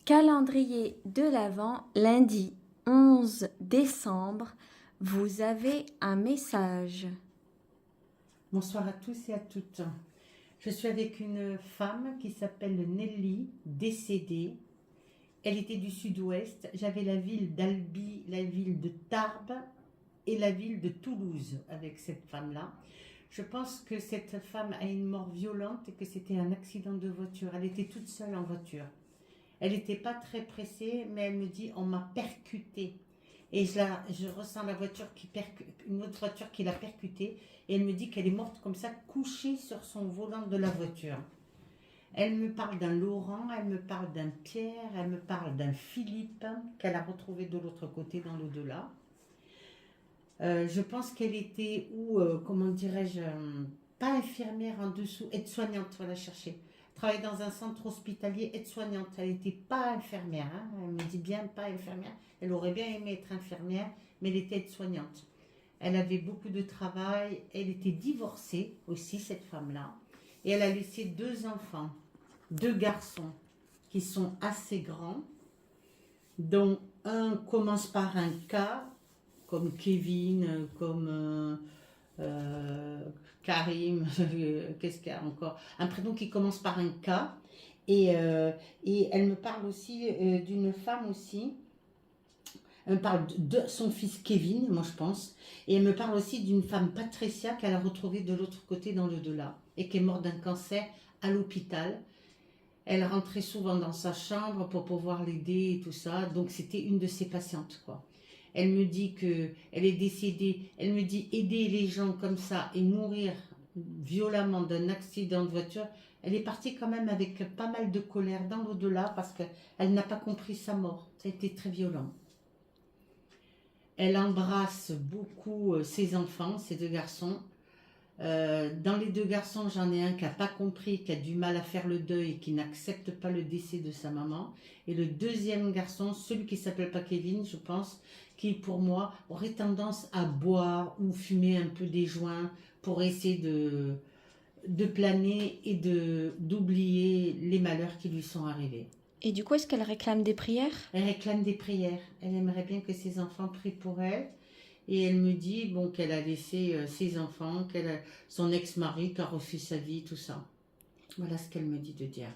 Calendrier de l'Avent, lundi 11 décembre, vous avez un message. Bonsoir à tous et à toutes. Je suis avec une femme qui s'appelle Nelly, décédée. Elle était du sud-ouest. J'avais la ville d'Albi, la ville de Tarbes et la ville de Toulouse avec cette femme-là. Je pense que cette femme a une mort violente et que c'était un accident de voiture. Elle était toute seule en voiture. Elle n'était pas très pressée, mais elle me dit on m'a percutée. Et je ressens la voiture une autre voiture qui l'a percutée. Et elle me dit qu'elle est morte comme ça, couchée sur son volant de la voiture. Elle me parle d'un Laurent, elle me parle d'un Pierre, elle me parle d'un Philippe qu'elle a retrouvé de l'autre côté dans l'au-delà. Je pense qu'elle était, comment dirais-je, pas infirmière en dessous, aide-soignante, voilà, chercher. Travaillait dans un centre hospitalier, aide-soignante. Elle n'était pas infirmière, hein. Elle me dit bien pas infirmière. Elle aurait bien aimé être infirmière, mais elle était aide-soignante. Elle avait beaucoup de travail. Elle était divorcée aussi, cette femme-là. Et elle a laissé 2 enfants, 2 garçons qui sont assez grands, dont un commence par un K, comme Kevin, comme Karim, qu'est-ce qu'il y a encore? Un prénom qui commence par un K. Et elle me parle aussi d'une femme aussi. Elle me parle de son fils Kevin, moi je pense. Et elle me parle aussi d'une femme Patricia qu'elle a retrouvée de l'autre côté dans l'au-delà et qui est morte d'un cancer à l'hôpital. Elle rentrait souvent dans sa chambre pour pouvoir l'aider et tout ça. Donc c'était une de ses patientes, quoi. Elle me dit que elle est décédée. Elle me dit aider les gens comme ça et mourir violemment d'un accident de voiture. Elle est partie quand même avec pas mal de colère dans l'au-delà parce qu'elle n'a pas compris sa mort. Ça a été très violent. Elle embrasse beaucoup ses enfants, ses 2 garçons. Dans les 2 garçons, j'en ai un qui n'a pas compris, qui a du mal à faire le deuil, qui n'accepte pas le décès de sa maman. Et le deuxième garçon, celui qui s'appelle pas Kevin, je pense, qui pour moi aurait tendance à boire ou fumer un peu des joints pour essayer de planer et d'oublier les malheurs qui lui sont arrivés. Et du coup, est-ce qu'elle réclame des prières? Elle réclame des prières. Elle aimerait bien que ses enfants prient pour elle. Et elle me dit bon, qu'elle a laissé ses enfants, son ex-mari qui a refait sa vie, tout ça. Voilà ce qu'elle me dit de dire.